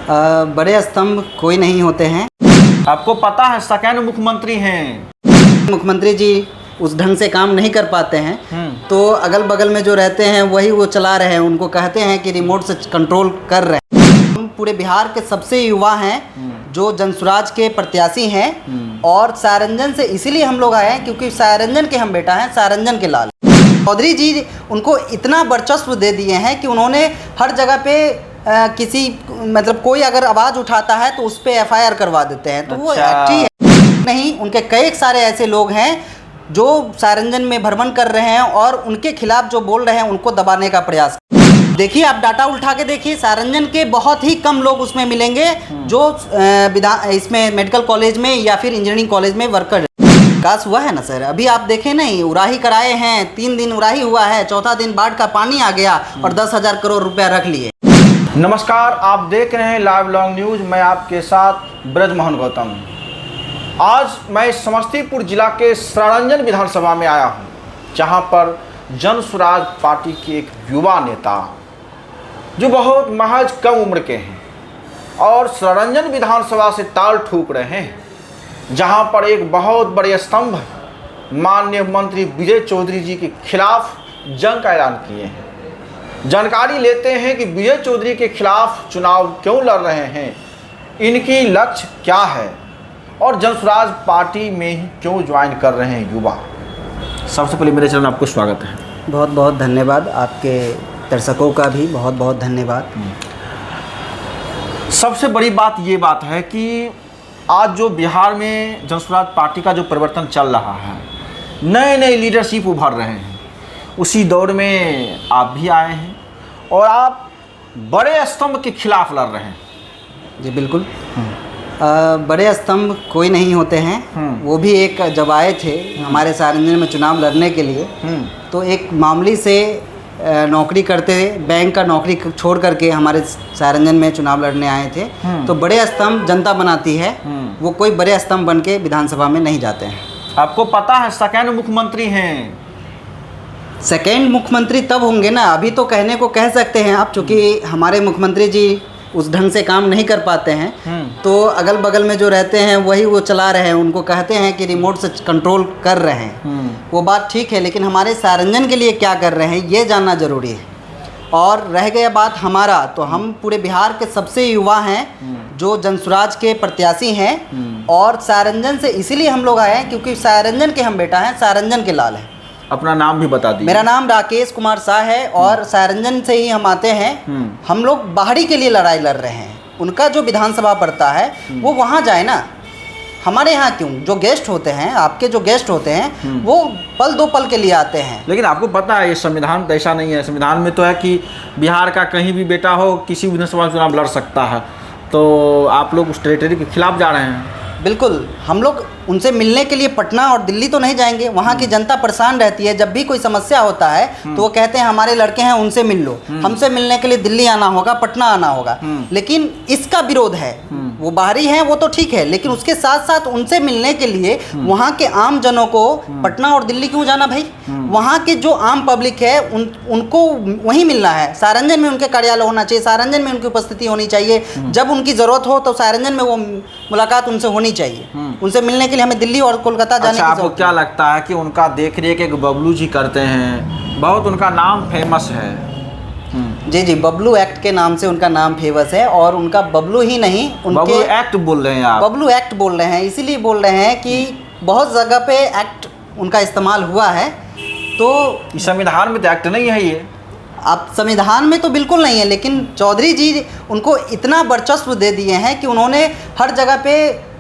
बड़े स्तंभ कोई नहीं होते हैं। आपको पता है सेकंड मुख्यमंत्री हैं। मुख्यमंत्री जी उस ढंग से काम नहीं कर पाते हैं, तो अगल बगल में जो रहते हैं वही वो चला रहे हैं। उनको कहते हैं कि रिमोट से कंट्रोल कर रहे हैं। हम पूरे बिहार के सबसे युवा हैं जो जनसुराज के प्रत्याशी हैं, और सारंजन से इसीलिए हम लोग आए हैं क्योंकि सारंजन के हम बेटा हैं, सारंजन के लाल। चौधरी जी उनको इतना वर्चस्व दे दिए हैं कि उन्होंने हर जगह पे किसी मतलब कोई अगर आवाज़ उठाता है तो उस पर FIR करवा देते हैं। तो वो एक्टी है नहीं, उनके कई सारे ऐसे लोग हैं जो सारंजन में भ्रमण कर रहे हैं और उनके खिलाफ जो बोल रहे हैं उनको दबाने का प्रयास। देखिए, आप डाटा उठा के देखिए, सारंजन के बहुत ही कम लोग उसमें मिलेंगे जो इसमें मेडिकल कॉलेज में या फिर इंजीनियरिंग कॉलेज में वर्कर विकास हुआ है ना सर। अभी आप देखें नहीं, उराही कराए हैं, 3 दिन उराही हुआ है, चौथा दिन बाढ़ का पानी आ गया और 10,000 करोड़ रुपया रख लिए। नमस्कार, आप देख रहे हैं लाइव लॉन्ग न्यूज। मैं आपके साथ ब्रजमोहन गौतम। आज मैं समस्तीपुर जिला के सारंजन विधानसभा में आया हूं, जहां पर जनसुराज पार्टी के एक युवा नेता जो बहुत महज कम उम्र के हैं और सारंजन विधानसभा से ताल ठोक रहे हैं, जहां पर एक बहुत बड़े स्तंभ माननीय मंत्री विजय चौधरी जी के खिलाफ जंग का ऐलान किए हैं। जानकारी लेते हैं कि विजय चौधरी के खिलाफ चुनाव क्यों लड़ रहे हैं, इनकी लक्ष्य क्या है और जनसुराज पार्टी में ही क्यों ज्वाइन कर रहे हैं युवा। सबसे पहले मेरे चरण आपको स्वागत है। बहुत बहुत धन्यवाद, आपके दर्शकों का भी बहुत बहुत धन्यवाद। सबसे बड़ी बात ये बात है कि आज जो बिहार में जनसुराज पार्टी का जो परिवर्तन चल रहा है, नए नए लीडरशिप उभर रहे हैं, उसी दौर में आप भी आए हैं और आप बड़े स्तंभ के खिलाफ लड़ रहे हैं। जी बिल्कुल। बड़े स्तंभ कोई नहीं होते हैं। वो भी एक जब आए थे हमारे सारंजन में चुनाव लड़ने के लिए, तो एक मामूली से नौकरी करते बैंक का नौकरी छोड़ करके हमारे सारंजन में चुनाव लड़ने आए थे। तो बड़े स्तंभ जनता बनाती है, वो कोई बड़े स्तंभ बन के विधानसभा में नहीं जाते हैं। आपको पता है सेकंड मुख्यमंत्री हैं। सेकेंड मुख्यमंत्री तब होंगे ना, अभी तो कहने को कह सकते हैं आप, चूँकि हमारे मुख्यमंत्री जी उस ढंग से काम नहीं कर पाते हैं, तो अगल बगल में जो रहते हैं वही वो चला रहे हैं। उनको कहते हैं कि रिमोट से कंट्रोल कर रहे हैं। वो बात ठीक है, लेकिन हमारे सारंजन के लिए क्या कर रहे हैं ये जानना ज़रूरी है। और रह गया बात हमारा, तो हम पूरे बिहार के सबसे युवा हैं जो जनसुराज के प्रत्याशी हैं, और सारंजन से इसीलिए हम लोग आए हैं क्योंकि सारंजन के हम बेटा हैं, सारंजन के लाल हैं। अपना नाम भी बता दीजिए। मेरा नाम राकेश कुमार शाह है और सारंजन से ही हम आते हैं। हम लोग बाहरी के लिए लड़ाई लड़ रहे हैं। उनका जो विधानसभा पड़ता है वो वहाँ जाए ना, हमारे यहाँ क्यों? जो गेस्ट होते हैं, आपके जो गेस्ट होते हैं, वो पल दो पल के लिए आते हैं। लेकिन आपको पता है ये संविधान तो ऐसा नहीं है। संविधान में तो है कि बिहार का कहीं भी बेटा हो किसी विधानसभा चुनाव लड़ सकता है, तो आप लोग उस टेरिटरी के खिलाफ जा रहे हैं। बिल्कुल, हम लोग उनसे मिलने के लिए पटना और दिल्ली तो नहीं जाएंगे। वहाँ की जनता परेशान रहती है। जब भी कोई समस्या होता है तो वो कहते हैं हमारे लड़के हैं, उनसे मिल लो। हमसे मिलने के लिए दिल्ली आना होगा, पटना आना होगा। लेकिन इसका विरोध है। वो बाहरी हैं वो तो ठीक है, लेकिन उसके साथ साथ उनसे मिलने के लिए वहाँ के आम जनों को पटना और दिल्ली क्यों जाना भाई? वहाँ के जो आम पब्लिक है उनको वहीं मिलना है। सारंजन में उनके कार्यालय होना चाहिए, सारंजन में उनकी उपस्थिति होनी चाहिए। जब उनकी ज़रूरत हो तो सारंजन में वो मुलाकात उनसे होनी चाहिए। उनसे मिलने के लिए हमें दिल्ली और कोलकाता जाने की जरूरत आपको क्या लगता है कि उनका देखरेख एक बबलू जी करते हैं, बहुत उनका नाम फेमस है। जी जी, बबलू एक्ट के नाम से उनका नाम फेमस है। और उनका बबलू ही नहीं, उनके बबलू एक्ट बोल रहे हैं आप। बबलू एक्ट बोल रहे हैं, इसीलिए बोल रहे हैं कि बहुत जगह पे एक्ट उनका इस्तेमाल हुआ है। तो संविधान में तो एक्ट नहीं है ये। आप संविधान में तो बिल्कुल नहीं है, लेकिन चौधरी जी उनको इतना वर्चस्व दे दिए हैं कि उन्होंने हर जगह पे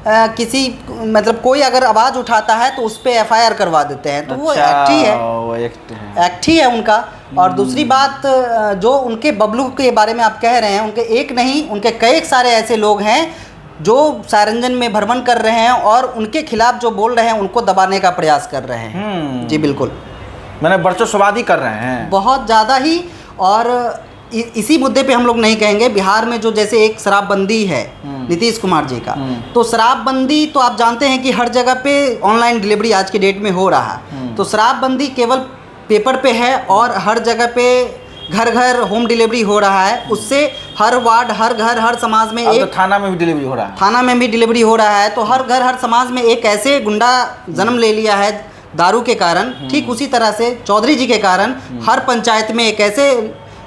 किसी मतलब कोई अगर आवाज़ उठाता है तो उस पर FIR करवा देते हैं। तो वो एक्ट ही है, वो एक्ट ही है उनका। और दूसरी बात, जो उनके बबलू के बारे में आप कह रहे हैं, उनके एक नहीं, उनके कई सारे ऐसे लोग हैं जो सारंजन में भ्रमण कर रहे हैं और उनके खिलाफ जो बोल रहे हैं उनको दबाने का प्रयास कर रहे हैं। जी बिल्कुल, मैंने वर्चस्ववादी कर रहे हैं बहुत ज़्यादा ही। और इसी मुद्दे पे हम लोग नहीं कहेंगे, बिहार में जो जैसे एक शराबबंदी है नीतीश कुमार जी का, तो शराबबंदी तो आप जानते हैं कि हर जगह पे ऑनलाइन डिलीवरी आज के डेट में हो रहा है। तो शराबबंदी केवल पेपर पे है और हर जगह पे घर घर होम डिलीवरी हो रहा है, उससे हर वार्ड, हर घर, हर समाज में अब एक तो थाना में भी डिलीवरी हो रहा है। थाना में भी डिलीवरी हो रहा है। तो हर घर, हर समाज में एक ऐसे गुंडा जन्म ले लिया है दारू के कारण। ठीक उसी तरह से चौधरी जी के कारण हर पंचायत में एक ऐसे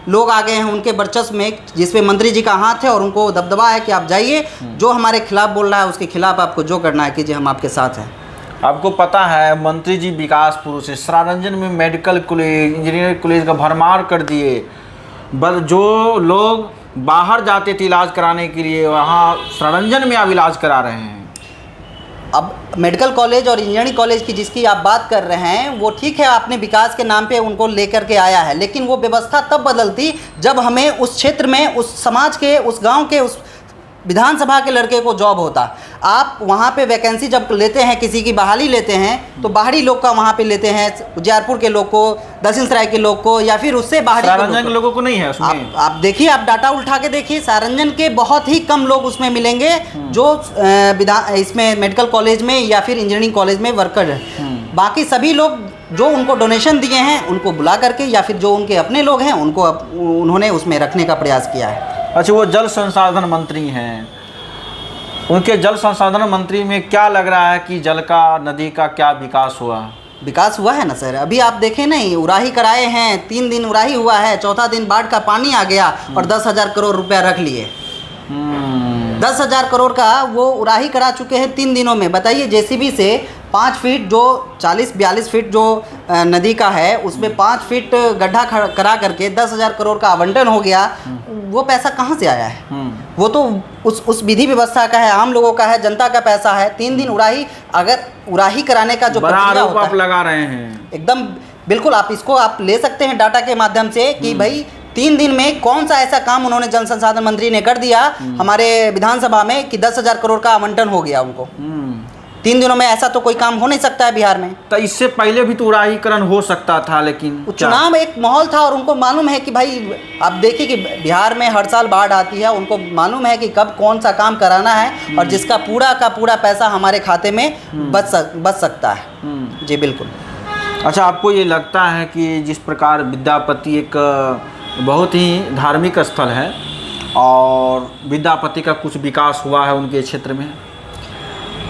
लोग आ गए हैं उनके वर्चस्व में, जिसपे मंत्री जी का हाथ है और उनको दबदबा है कि आप जाइए, जो हमारे खिलाफ बोल रहा है उसके खिलाफ आपको जो करना है कीजिए, हम आपके साथ हैं। आपको पता है मंत्री जी विकास पुरुष से सरारंजन में मेडिकल कॉलेज, इंजीनियरिंग कॉलेज का भरमार कर दिए। जो लोग बाहर जाते थे इलाज कराने के लिए, वहाँ सरारंजन में अब इलाज करा रहे हैं। अब मेडिकल कॉलेज और इंजीनियरिंग कॉलेज की जिसकी आप बात कर रहे हैं, वो ठीक है, आपने विकास के नाम पे उनको लेकर के आया है, लेकिन वो व्यवस्था तब बदलती जब हमें उस क्षेत्र में, उस समाज के, उस गांव के, उस विधानसभा के लड़के को जॉब होता। आप वहाँ पे वैकेंसी जब लेते हैं, किसी की बहाली लेते हैं, तो बाहरी लोग का वहाँ पे लेते हैं, उजियारपुर के लोग को, दक्षिण सराय के लोग को, या फिर उससे बाहरी सरारंजन के लोगों को नहीं है उसमें। आप देखिए, आप डाटा उठा के देखिए, सरारंजन के बहुत ही कम लोग उसमें मिलेंगे जो इसमें मेडिकल कॉलेज में या फिर इंजीनियरिंग कॉलेज में वर्कर है। बाकी सभी लोग जो उनको डोनेशन दिए हैं उनको बुला करके, या फिर जो उनके अपने लोग हैं उनको उन्होंने उसमें रखने का प्रयास किया है। अच्छा, वो जल संसाधन मंत्री हैं, उनके जल संसाधन मंत्री में क्या लग रहा है कि जल का, नदी का क्या विकास हुआ? विकास हुआ है ना सर, अभी आप देखें नहीं, उराही कराए हैं, 3 दिन उराही हुआ है, चौथा दिन बाढ़ का पानी आ गया और 10,000 करोड़ रुपया रख लिए। 10,000 करोड़ का वो उराही करा चुके हैं 3 दिनों में। बताइए, जेसीबी से 5 फीट, जो 40-42 फीट जो नदी का है, उसमें 5 फीट गड्ढा करा करके 10,000 करोड़ का आवंटन हो गया। वो पैसा कहाँ से आया है? वो तो उस विधि व्यवस्था का है, आम लोगों का है, जनता का पैसा है। 3 दिन उराही, अगर उराही कराने का जो बड़ा आरोप आप लगा रहे हैं। एकदम बिल्कुल, आप इसको आप ले सकते हैं डाटा के माध्यम से कि भाई 3 दिन में कौन सा ऐसा काम उन्होंने जल संसाधन मंत्री ने कर दिया हमारे विधानसभा में कि 10,000 करोड़ का आवंटन हो गया उनको। 3 दिनों में ऐसा तो कोई काम हो नहीं सकता है बिहार में। तो इससे पहले भी तो उराहीकरण हो सकता था, लेकिन चुनाव एक माहौल था और उनको मालूम है कि भाई, आप देखिए कि बिहार में हर साल बाढ़ आती है, उनको मालूम है कि कब कौन सा काम कराना है और जिसका पूरा का पूरा पैसा हमारे खाते में बच सकता है। जी बिल्कुल। अच्छा, आपको ये लगता है कि जिस प्रकार विद्यापति एक बहुत ही धार्मिक स्थल है और विद्यापति का कुछ विकास हुआ है उनके क्षेत्र में?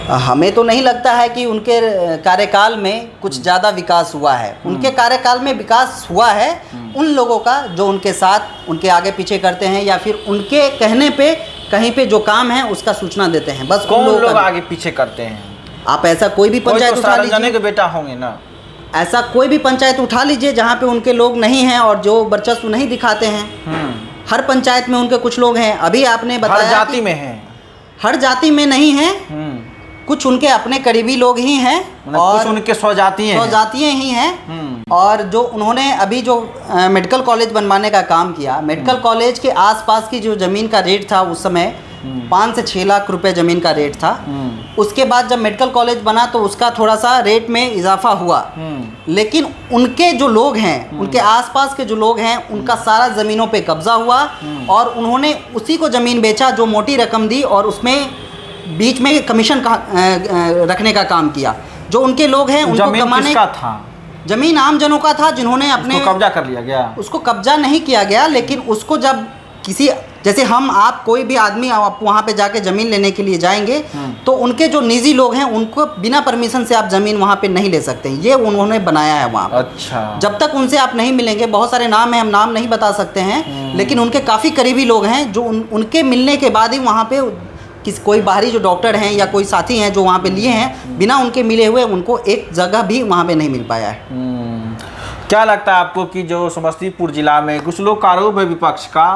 हमें तो नहीं लगता है कि उनके कार्यकाल में कुछ ज़्यादा विकास हुआ है। उनके कार्यकाल में विकास हुआ है उन लोगों का जो उनके साथ, उनके आगे पीछे करते हैं, या फिर उनके कहने पे कहीं पे जो काम है उसका सूचना देते हैं। बस कौन लोग आगे पीछे करते हैं? आप ऐसा कोई भी पंचायत उठा लीजिए, के बेटा होंगे ना, ऐसा कोई भी पंचायत उठा लीजिए जहाँ पे उनके लोग नहीं हैं और जो वर्चस्व नहीं दिखाते हैं। हर पंचायत में उनके कुछ लोग हैं। अभी आपने बताया हर जाति में हैं, हर जाति में नहीं है, कुछ उनके अपने करीबी लोग ही हैं और कुछ उनके स्वजातीय ही हैं। और जो उन्होंने अभी जो मेडिकल कॉलेज बनवाने का काम किया, मेडिकल कॉलेज के आसपास की जो ज़मीन का रेट था उस समय 5 से 6 लाख रुपए ज़मीन का रेट था। उसके बाद जब मेडिकल कॉलेज बना तो उसका थोड़ा सा रेट में इजाफा हुआ, लेकिन उनके जो लोग हैं, उनके आसपास के जो लोग हैं, उनका सारा ज़मीनों पे कब्जा हुआ और उन्होंने उसी को ज़मीन बेचा जो मोटी रकम दी और उसमें बीच में कमीशन रखने का काम किया। जो उनके लोग हैं उनको कमाने का था, जमीन आम जनों का था जिन्होंने अपने कब्जा कर लिया गया। उसको कब्जा नहीं किया गया, लेकिन उसको जब किसी, जैसे हम आप कोई भी आदमी आप वहाँ पे जाके ज़मीन लेने के लिए जाएंगे तो उनके जो निजी लोग हैं उनको बिना परमिशन से आप ज़मीन वहाँ पे नहीं ले सकते। ये उन्होंने बनाया है वहाँ पर। अच्छा, जब तक उनसे आप नहीं मिलेंगे, बहुत सारे नाम हैं, हम नाम नहीं बता सकते हैं, लेकिन उनके काफ़ी करीबी लोग हैं जो उनके मिलने के बाद ही वहाँ पे कोई बाहरी जो डॉक्टर हैं या कोई साथी हैं जो वहाँ पे लिए हैं, बिना उनके मिले हुए उनको एक जगह भी वहाँ पे नहीं मिल पाया है। क्या लगता है आपको कि जो समस्तीपुर जिला में कुछ लोग का आरोप है विपक्ष का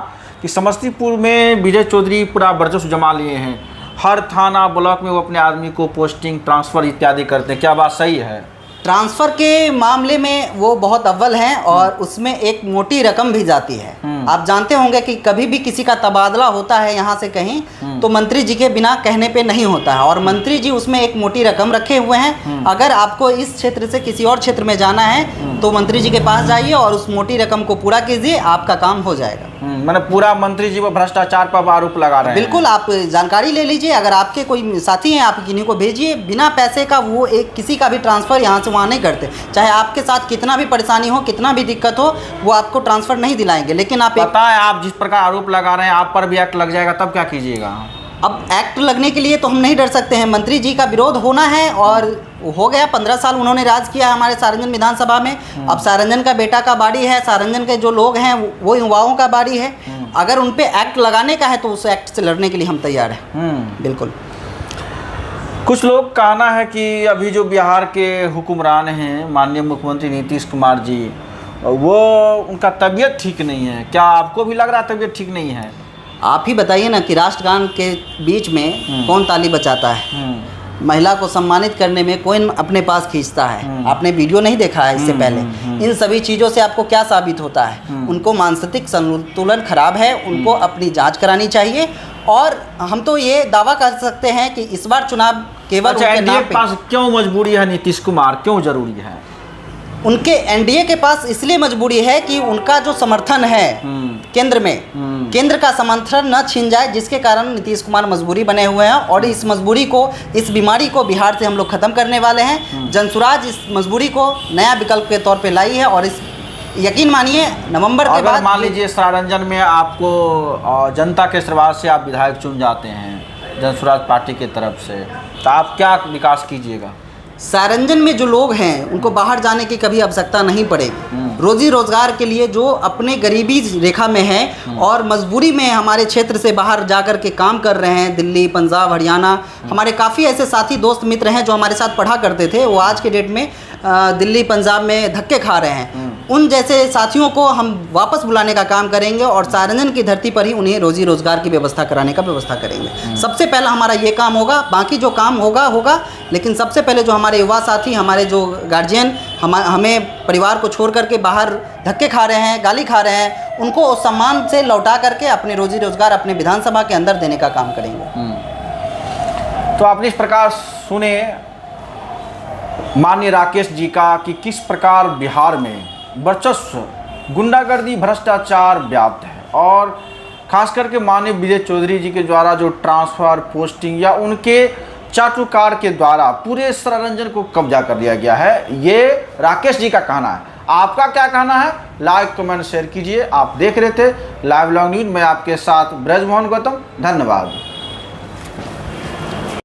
कि समस्तीपुर में विजय चौधरी पूरा वर्चस्व जमा लिए हैं, हर थाना ब्लॉक में वो अपने आदमी को पोस्टिंग, ट्रांसफ़र इत्यादि करते हैं, क्या बात सही है? ट्रांसफ़र के मामले में वो बहुत अव्वल हैं और उसमें एक मोटी रकम भी जाती है। आप जानते होंगे कि कभी भी किसी का तबादला होता है यहाँ से कहीं तो मंत्री जी के बिना कहने पे नहीं होता है और मंत्री जी उसमें एक मोटी रकम रखे हुए हैं। अगर आपको इस क्षेत्र से किसी और क्षेत्र में जाना है तो मंत्री जी के पास जाइए और उस मोटी रकम को पूरा कीजिए, आपका काम हो जाएगा। मैंने पूरा मंत्री जी वो भ्रष्टाचार पर आरोप लगा रहे हैं। बिल्कुल, आप जानकारी ले लीजिए। अगर आपके कोई साथी हैं, आप किन्हीं को भेजिए। बिना पैसे का वो एक किसी का भी ट्रांसफ़र यहाँ से वहाँ नहीं करते। चाहे आपके साथ कितना भी परेशानी हो, कितना भी दिक्कत हो, वो आपको ट्रांसफ़र नहीं दिलाएंगे। लेकिन आप पता है आप जिस प्रकार आरोप लगा रहे हैं, आप पर भी एक्ट लग जाएगा, तब क्या कीजिएगा? अब एक्ट लगने के लिए तो हम नहीं डर सकते हैं। मंत्री जी का विरोध होना है, और हो गया 15 साल उन्होंने राज किया है हमारे सारंजन विधानसभा में। अब सारंजन का बेटा का बारी है, सारंजन के जो लोग हैं वो युवाओं का बारी है। अगर उन पे एक्ट लगाने का है तो उस एक्ट से लड़ने के लिए हम तैयार हैं। बिल्कुल। कुछ लोग कहना है कि अभी जो बिहार के हुक्मरान हैं, माननीय मुख्यमंत्री नीतीश कुमार जी, वो उनका तबीयत ठीक नहीं है। क्या आपको भी लग रहा है तबीयत ठीक नहीं है? आप ही बताइए ना कि राष्ट्रगान के बीच में कौन ताली बजाता है? महिला को सम्मानित करने में कोई अपने पास खींचता है। आपने वीडियो नहीं देखा है इससे पहले? इन सभी चीज़ों से आपको क्या साबित होता है? उनको मानसिक संतुलन खराब है, उनको अपनी जांच करानी चाहिए। और हम तो ये दावा कर सकते हैं कि इस बार चुनाव केवल उनके नाम पे। पास क्यों मजबूरी है नीतीश कुमार, क्यों जरूरी है? उनके एनडीए के पास इसलिए मजबूरी है कि उनका जो समर्थन है केंद्र में, केंद्र का समर्थन न छीन जाए, जिसके कारण नीतीश कुमार मजबूरी बने हुए हैं। और इस मजबूरी को, इस बीमारी को बिहार से हम लोग ख़त्म करने वाले हैं। जनसुराज इस मजबूरी को नया विकल्प के तौर पे लाई है। और इस यकीन मानिए नवंबर के बाद, मान लीजिए सारंजन में आपको जनता के आशीर्वाद से आप विधायक चुन जाते हैं जनसुराज पार्टी की तरफ से, तो आप क्या विकास कीजिएगा? सारंजन में जो लोग हैं उनको बाहर जाने की कभी आवश्यकता नहीं पड़ेगी। रोजी रोजगार के लिए जो अपने गरीबी रेखा में हैं और मजबूरी में हमारे क्षेत्र से बाहर जाकर के काम कर रहे हैं, दिल्ली, पंजाब, हरियाणा, हमारे काफ़ी ऐसे साथी दोस्त मित्र हैं जो हमारे साथ पढ़ा करते थे, वो आज के डेट में दिल्ली, पंजाब में धक्के खा रहे हैं। उन जैसे साथियों को हम वापस बुलाने का काम करेंगे और सारंजन की धरती पर ही उन्हें रोजी रोजगार की व्यवस्था कराने का व्यवस्था करेंगे। सबसे पहला हमारा ये काम होगा, बाकी जो काम होगा, लेकिन सबसे पहले जो हमारे युवा साथी, हमारे जो गार्जियन हमें परिवार को छोड़ करके बाहर धक्के खा रहे हैं, गाली खा रहे हैं, उनको सम्मान से लौटा करके अपने रोजी रोजगार अपने विधानसभा के अंदर देने का काम करेंगे। तो आपने इस प्रकार सुने माननीय राकेश जी का कि किस प्रकार बिहार में वर्चस्व, गुंडागर्दी, भ्रष्टाचार व्याप्त है। और खास करके माननीय विजय चौधरी जी के द्वारा जो ट्रांसफ़र, पोस्टिंग या उनके चाटुकार के द्वारा पूरे सारंजन को कब्जा कर लिया गया है, ये राकेश जी का कहना है। आपका क्या कहना है? लाइक, कमेंट, शेयर कीजिए। आप देख रहे थे लाइव लॉन्ग न्यूज़। मैं आपके साथ ब्रजमोहन गौतम। धन्यवाद।